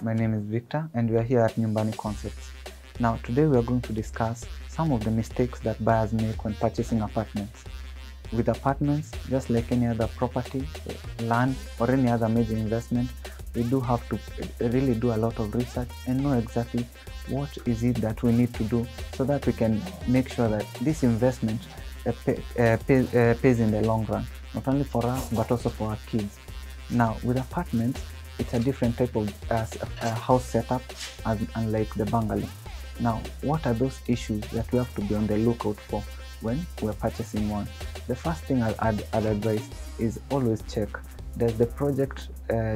My name is Victor and we are here at Nyumbani Concepts. Now today we are going to discuss some of the mistakes that buyers make when purchasing apartments. With apartments, just like any other property, land or any other major investment, we do have to really do a lot of research and know exactly what is it that we need to do so that we can make sure that this investment pays in the long run, not only for us but also for our kids. Now with apartments, it's a different type of house setup unlike the bungalow. Now, what are those issues that we have to be on the lookout for when we're purchasing one? The first thing I'd advise is always check, does the project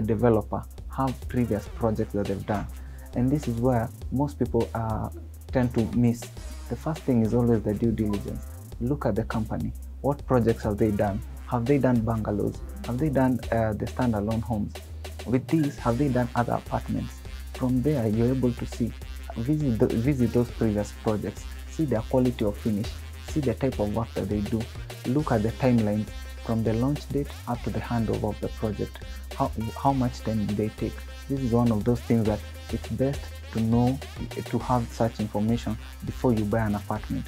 developer have previous projects that they've done? And this is where most people tend to miss. The first thing is always the due diligence. Look at the company. What projects have they done? Have they done bungalows? Have they done the standalone homes? With these, have they done other apartments? From there, you're able to see, visit those previous projects, see their quality of finish, see the type of work that they do, look at the timelines from the launch date up to the handover of the project. How much time do they take? This is one of those things that it's best to know, to have such information before you buy an apartment.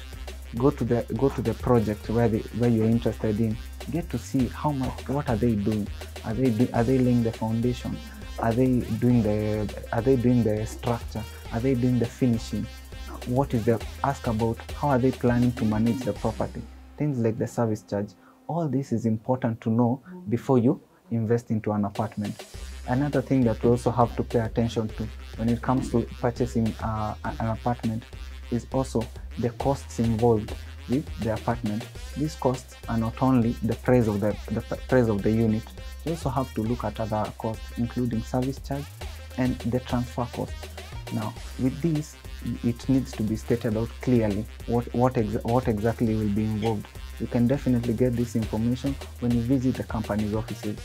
Go to the project where you're interested in. Get to see how much, what are they doing? Are they laying the foundation? Are they doing the structure? Are they doing the finishing? Ask about how are they planning to manage the property? Things like the service charge. All this is important to know before you invest into an apartment. Another thing that we also have to pay attention to when it comes to purchasing an apartment is also the costs involved with the apartment. These costs are not only the price of the unit. You also have to look at other costs, including service charge and the transfer cost. Now, with this, it needs to be stated out clearly what exactly will be involved. You can definitely get this information when you visit the company's offices.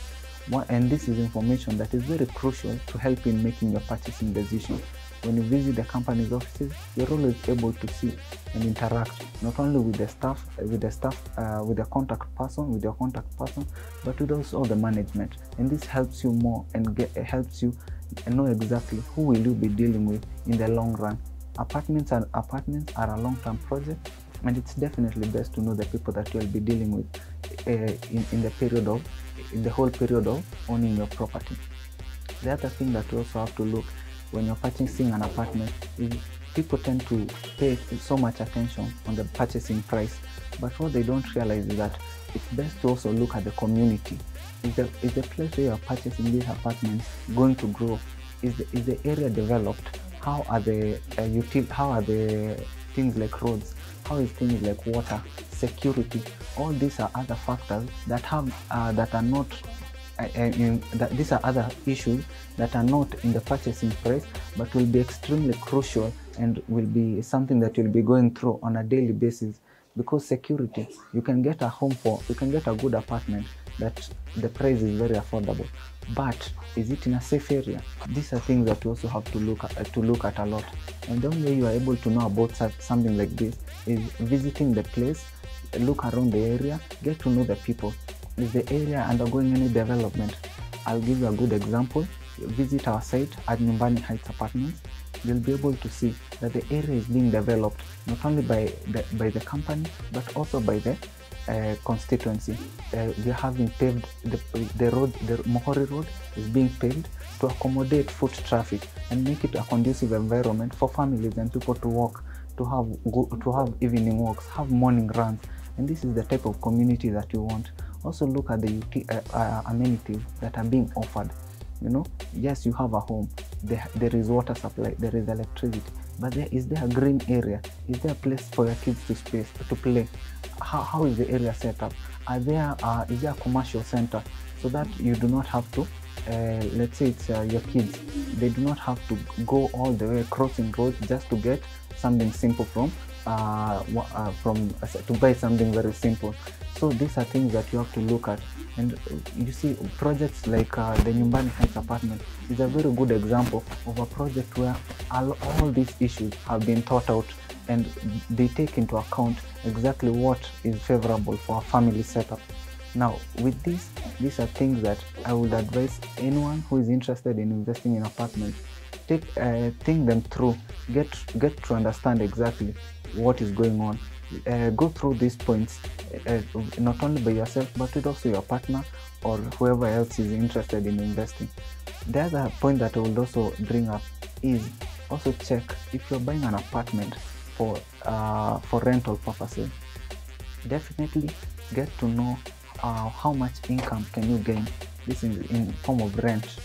And this is information that is very crucial to help in making your purchasing decision. When you visit the company's offices, you're always able to see and interact not only with the staff, with your contact person, but with also the management. And this helps you more and helps you know exactly who will you be dealing with in the long run. Apartments are a long-term project, and it's definitely best to know the people that you'll be dealing with in the whole period of owning your property. The other thing that you also have to look when you're purchasing an apartment is people tend to pay so much attention on the purchasing price, but what they don't realize is that it's best to also look at the community. Is the place where you're purchasing these apartments going to grow? Is the area developed? How are the things like roads? How is things like water, security? All these are other factors that are not. These are other issues that are not in the purchasing price, but will be extremely crucial and will be something that you'll be going through on a daily basis. Because security, you can get a good apartment that the price is very affordable, but is it in a safe area? These are things that you also have to look at a lot. And the only way you are able to know about something like this is visiting the place, look around the area, get to know the people. Is the area undergoing any development? I'll give you a good example. Visit our site at Nyumbani Heights Apartments. You'll be able to see that the area is being developed not only by the company but also by the constituency. We are having paved the road. The Mohori Road is being paved to accommodate foot traffic and make it a conducive environment for families and people to walk, to have evening walks, have morning runs, and this is the type of community that you want. Also look at the amenities that are being offered. Yes, you have a home, there is water supply, there is electricity, but is there a green area? Is there a place for your kids to play? How is the area set up? Is there a commercial center so that you do not have to, let's say it's your kids, they do not have to go all the way crossing roads just to get something simple to buy something very simple. So these are things that you have to look at. And you see, projects like the Nyumbani Heights Apartment is a very good example of a project where all these issues have been thought out and they take into account exactly what is favorable for a family setup. Now, with these are things that I would advise anyone who is interested in investing in apartments. think them through, get to understand exactly what is going on. Go through these points, not only by yourself but with also your partner or whoever else is interested in investing. The other point that I would also bring up is also check if you're buying an apartment for rental purposes. Definitely get to know how much income can you gain. This is in form of rent.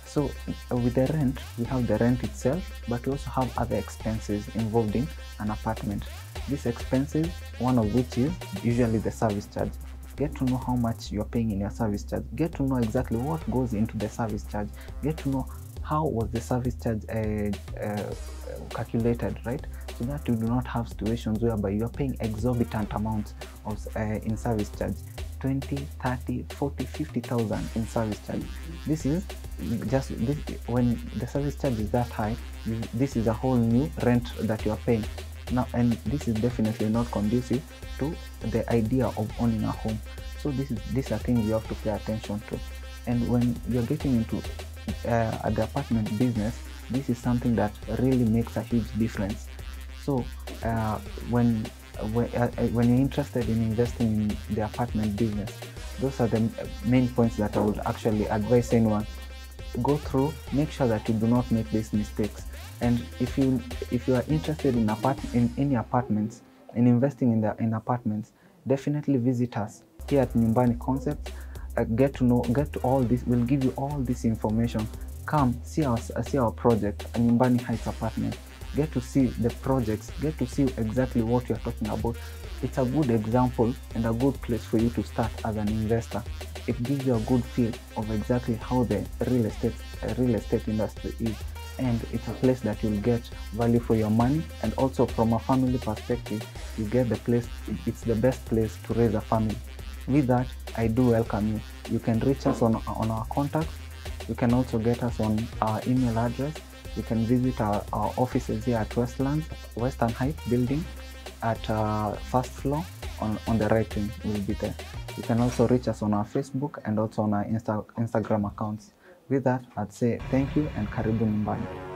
So with the rent, we have the rent itself, but we also have other expenses involved in an apartment. These expenses, one of which is usually the service charge. Get to know how much you're paying in your service charge. Get to know exactly what goes into the service charge. Get to know how was the service charge calculated, right? So that you do not have situations whereby you're paying exorbitant amounts of in service charge. 20, 30, 40, 50,000 in service charge. This is just this, when the service charge is that high, this is a whole new rent that you are paying now, and this is definitely not conducive to the idea of owning a home. So these are things you have to pay attention to. And when you're getting into the apartment business, this is something that really makes a huge difference. So when you're interested in investing in the apartment business, those are the main points that I would actually advise anyone. Go through, make sure that you do not make these mistakes. And if you are interested in any apartments, in investing in apartments, definitely visit us here at Nyumbani Concepts. Get to all this. We'll give you all this information. Come see our project, Nyumbani Heights Apartment. Get to see the projects, get to see exactly what you're talking about. It's a good example and a good place for you to start as an investor. It gives you a good feel of exactly how the real estate industry is, and it's a place that you'll get value for your money. And also from a family perspective, you get the place, it's the best place to raise a family. With that, I do welcome you. You can reach us on our contacts. You can also get us on our email address. You can visit our offices here at Western Heights building at first floor on the right wing. We'll be there. You can also reach us on our Facebook and also on our Instagram accounts. With that, I'd say thank you and karibu Nyumbani.